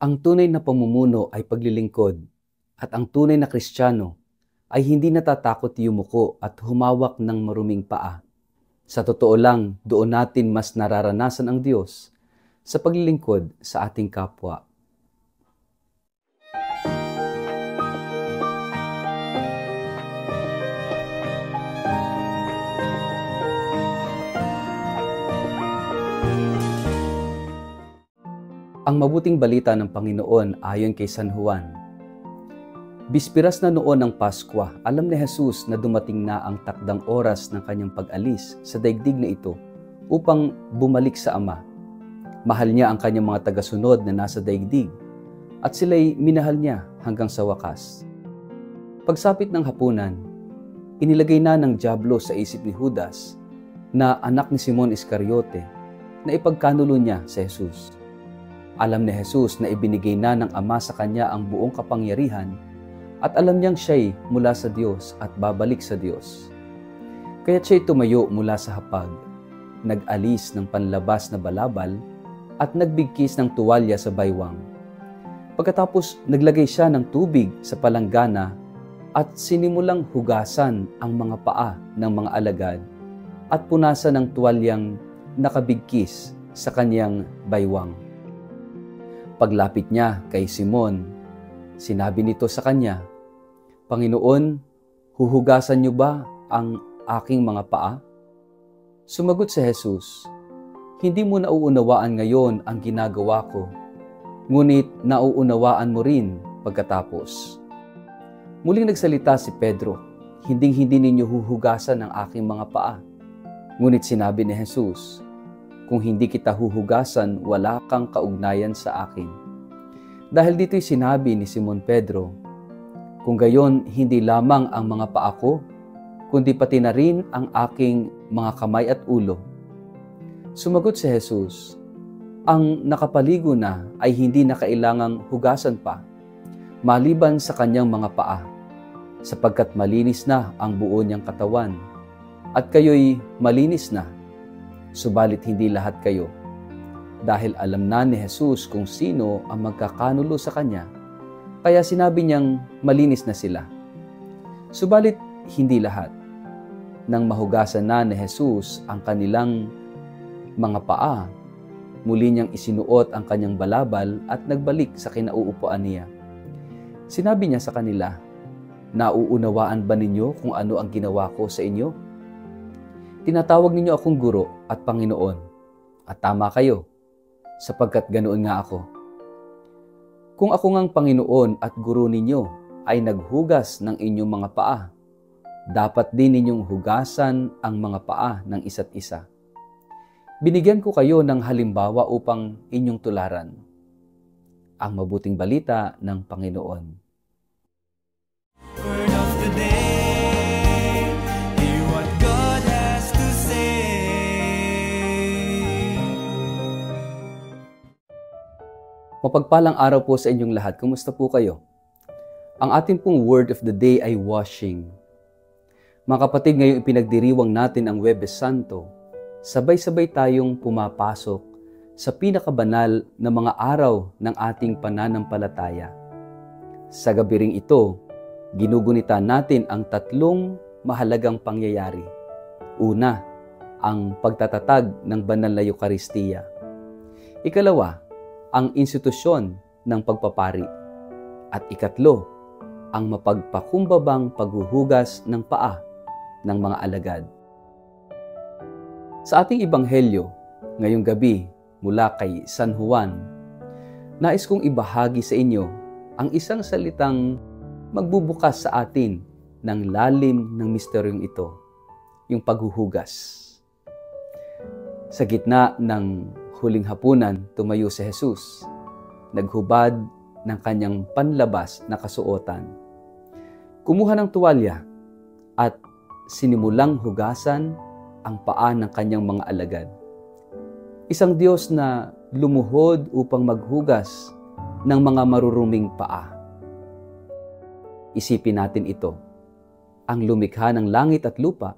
Ang tunay na pamumuno ay paglilingkod at ang tunay na Kristiyano ay hindi natatakot yumuko at humawak ng maruming paa. Sa totoo lang, doon natin mas nararanasan ang Diyos sa paglilingkod sa ating kapwa. Ang mabuting balita ng Panginoon ayon kay San Juan. Bispiras na noon ng Paskwa, alam ni Jesus na dumating na ang takdang oras ng kanyang pag-alis sa daigdig na ito upang bumalik sa Ama. Mahal niya ang kanyang mga tagasunod na nasa daigdig at sila'y minahal niya hanggang sa wakas. Pagsapit ng hapunan, inilagay na ng dyablo sa isip ni Judas na anak ni Simon Iscariote na ipagkanulo niya si Jesus. Alam ni Jesus na ibinigay na ng Ama sa kanya ang buong kapangyarihan at alam niyang siya'y mula sa Diyos at babalik sa Diyos. Kaya't siya'y tumayo mula sa hapag, nag-alis ng panlabas na balabal at nagbigkis ng tuwalya sa baywang. Pagkatapos naglagay siya ng tubig sa palanggana at sinimulang hugasan ang mga paa ng mga alagad at punasan ng tuwalyang nakabigkis sa kanyang baywang. Paglapit niya kay Simon, sinabi nito sa kanya, "Panginoon, huhugasan niyo ba ang aking mga paa?" Sumagot si Jesus, "Hindi mo nauunawaan ngayon ang ginagawa ko, ngunit nauunawaan mo rin pagkatapos." Muling nagsalita si Pedro, "Hinding-hindi ninyo huhugasan ang aking mga paa." Ngunit sinabi ni Jesus, "Kung hindi kita huhugasan, wala kang kaugnayan sa akin." Dahil dito'y sinabi ni Simon Pedro, "Kung gayon, hindi lamang ang mga paa ko, kundi pati na rin ang aking mga kamay at ulo." Sumagot si Jesus, "Ang nakapaligo na ay hindi na kailangang hugasan pa, maliban sa kanyang mga paa, sapagkat malinis na ang buo niyang katawan, at kayo'y malinis na. Subalit hindi lahat kayo." Dahil alam na ni Jesus kung sino ang magkakanulo sa kanya, kaya sinabi niyang malinis na sila. Subalit hindi lahat. Nang mahugasan na ni Jesus ang kanilang mga paa, muli niyang isinuot ang kanyang balabal at nagbalik sa kinauupuan niya. Sinabi niya sa kanila, "Nauunawaan ba ninyo kung ano ang ginawa ko sa inyo? Tinatawag ninyo akong guro at Panginoon, at tama kayo, sapagkat ganoon nga ako. Kung ako ngang Panginoon at guro ninyo ay naghugas ng inyong mga paa, dapat din ninyong hugasan ang mga paa ng isa't isa. Binigyan ko kayo ng halimbawa upang inyong tularan." Ang mabuting balita ng Panginoon. Word of the day, hear what God has to say. Mapagpalang araw po sa inyong lahat. Kumusta po kayo? Ang ating pong word of the day ay washing. Mga kapatid, ngayong ipinagdiriwang natin ang Huwebes Santo, sabay-sabay tayong pumapasok sa pinakabanal na mga araw ng ating pananampalataya. Sa gabi ring ito, ginugunita natin ang tatlong mahalagang pangyayari. Una, ang pagtatatag ng banal na Eucharistia. Ikalawa, ang institusyon ng pagpapari. At ikatlo, ang mapagpakumbabang paghuhugas ng paa ng mga alagad. Sa ating ebanghelyo, ngayong gabi mula kay San Juan, nais kong ibahagi sa inyo ang isang salitang magbubukas sa atin ng lalim ng misteryong ito, yung paghuhugas. Sa gitna ng huling hapunan, tumayo si Jesus. Naghubad ng kanyang panlabas na kasuotan. Kumuha ng tuwalya at sinimulang hugasan ang paa ng kanyang mga alagad. Isang Diyos na lumuhod upang maghugas ng mga maruruming paa. Isipin natin ito. Ang lumikha ng langit at lupa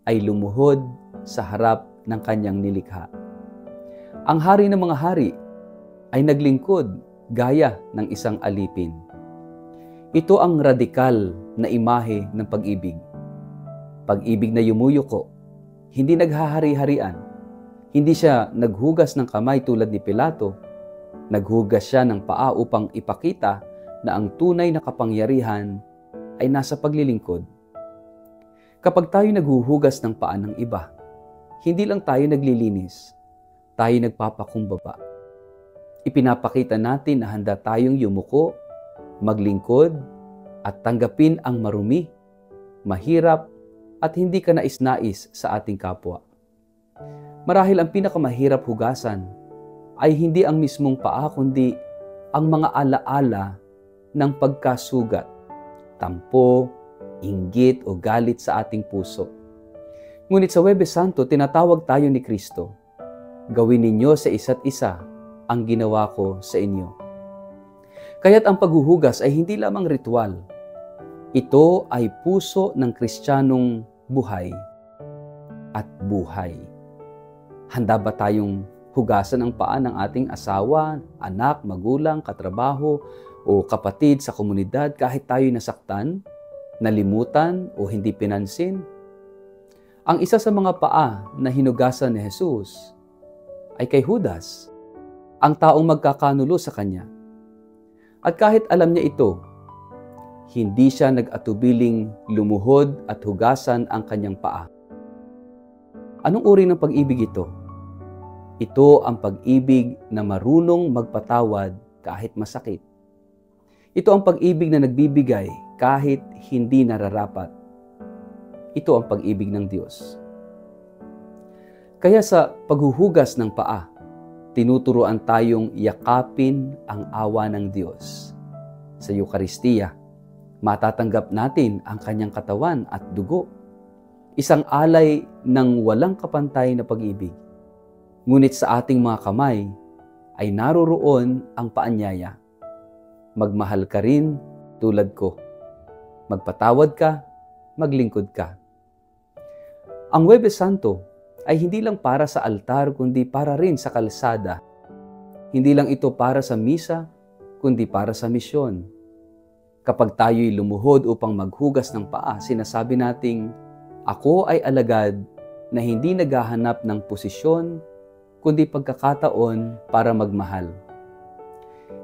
ay lumuhod sa harap ng kanyang nilikha. Ang hari ng mga hari ay naglingkod gaya ng isang alipin. Ito ang radikal na imahe ng pag-ibig. Pag-ibig na yumuyuko, hindi naghahari-harian. Hindi siya naghugas ng kamay tulad ni Pilato. Naghugas siya ng paa upang ipakita na ang tunay na kapangyarihan ay nasa paglilingkod. Kapag tayo naghuhugas ng paa ng iba, hindi lang tayo naglilinis, tayo nagpapakumbaba. Ipinapakita natin na handa tayong yumuko, maglingkod, at tanggapin ang marumi, mahirap, at hindi ka nais-nais sa ating kapwa. Marahil ang pinakamahirap hugasan ay hindi ang mismong paa kundi ang mga alaala ng pagkasugat, tampo, inggit o galit sa ating puso. Ngunit sa Huwebes Santo, tinatawag tayo ni Kristo, gawin ninyo sa isa't isa ang ginawa ko sa inyo. Kaya't ang paghuhugas ay hindi lamang ritual. Ito ay puso ng Kristiyanong buhay at buhay. Handa ba tayong hugasan ang paa ng ating asawa, anak, magulang, katrabaho, o kapatid sa komunidad kahit tayo nasaktan, nalimutan, o hindi pinansin? Ang isa sa mga paa na hinugasan ni Jesus ay kay Judas, ang taong magkakanulo sa kanya. At kahit alam niya ito, hindi siya nag-atubiling lumuhod at hugasan ang kanyang paa. Anong uri ng pag-ibig ito? Ito ang pag-ibig na marunong magpatawad kahit masakit. Ito ang pag-ibig na nagbibigay kahit hindi nararapat. Ito ang pag-ibig ng Diyos. Kaya sa paghuhugas ng paa, tinuturuan tayong yakapin ang awa ng Diyos. Sa Eukaristiya, matatanggap natin ang kanyang katawan at dugo. Isang alay ng walang kapantay na pag-ibig. Ngunit sa ating mga kamay ay naroroon ang paanyaya. Magmahal ka rin tulad ko. Magpatawad ka, maglingkod ka. Ang Huwebes Santo ay hindi lang para sa altar kundi para rin sa kalsada. Hindi lang ito para sa misa kundi para sa misyon. Kapag tayo'y lumuhod upang maghugas ng paa, sinasabi nating, ako ay alagad na hindi naghahanap ng posisyon kundi pagkakataon para magmahal.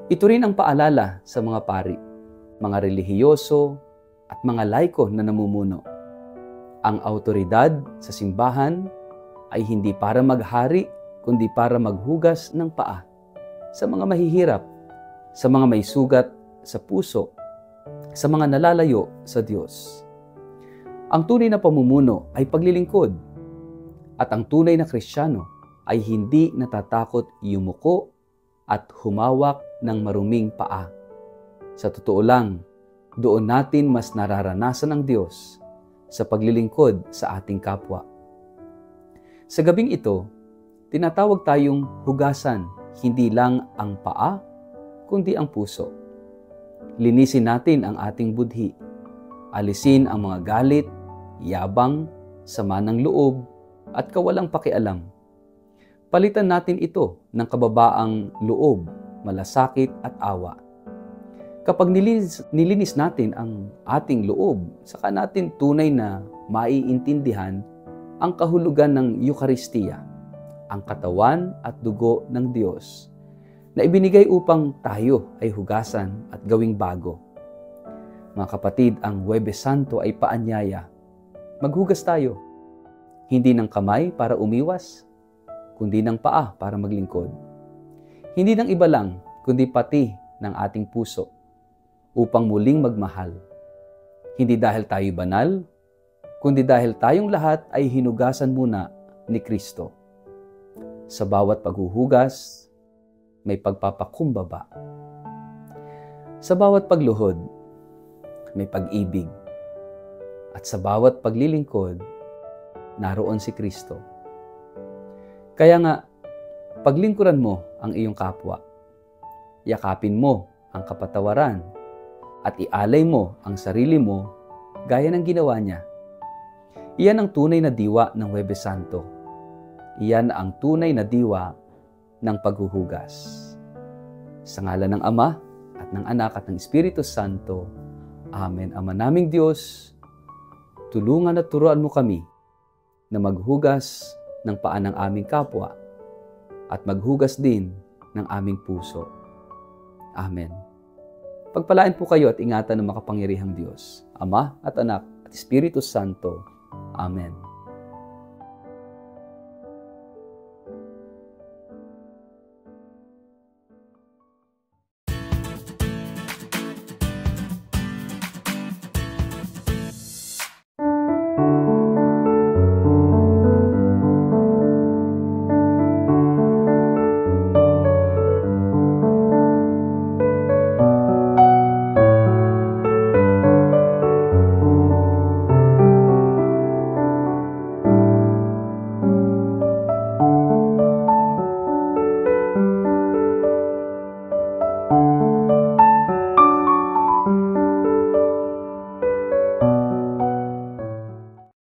Ito rin ang paalala sa mga pari, mga relihiyoso at mga laiko na namumuno. Ang autoridad sa simbahan ay hindi para maghari kundi para maghugas ng paa sa mga mahihirap, sa mga may sugat sa puso, sa mga nalalayo sa Diyos. Ang tunay na pamumuno ay paglilingkod at ang tunay na Kristiyano ay hindi natatakot yumuko at humawak ng maruming paa. Sa totoo lang, doon natin mas nararanasan ng Diyos sa paglilingkod sa ating kapwa. Sa gabing ito, tinatawag tayong hugasan hindi lang ang paa, kundi ang puso. Linisin natin ang ating budhi. Alisin ang mga galit, yabang, sama ng loob, at kawalang pakialam. Palitan natin ito ng kababaang loob, malasakit at awa. Kapag nilinis natin ang ating loob, saka natin tunay na maiintindihan ang kahulugan ng Eukaristiya, ang katawan at dugo ng Diyos, na ibinigay upang tayo ay hugasan at gawing bago. Mga kapatid, ang Huwebes Santo ay paanyaya. Maghugas tayo, hindi ng kamay para umiwas, kundi ng paa para maglingkod. Hindi ng iba lang, kundi pati ng ating puso, upang muling magmahal. Hindi dahil tayo banal, kundi dahil tayong lahat ay hinugasan muna ni Kristo. Sa bawat paghuhugas, may pagpapakumbaba. Sa bawat pagluhod, may pag-ibig. At sa bawat paglilingkod, naroon si Kristo. Kaya nga, paglingkuran mo ang iyong kapwa, yakapin mo ang kapatawaran, at ialay mo ang sarili mo gaya ng ginawa niya. Iyan ang tunay na diwa ng Huwebes Santo. Iyan ang tunay na diwa ng paghuhugas. Sa ngalan ng Ama, at ng Anak, at ng Espiritu Santo. Amen. Ama naming Diyos, tulungan at turuan mo kami na maghugas ng paa ng aming kapwa at maghugas din ng aming puso. Amen. Pagpalain po kayo at ingatan ng makapangyarihang Diyos, Ama at Anak at Espiritu Santo. Amen.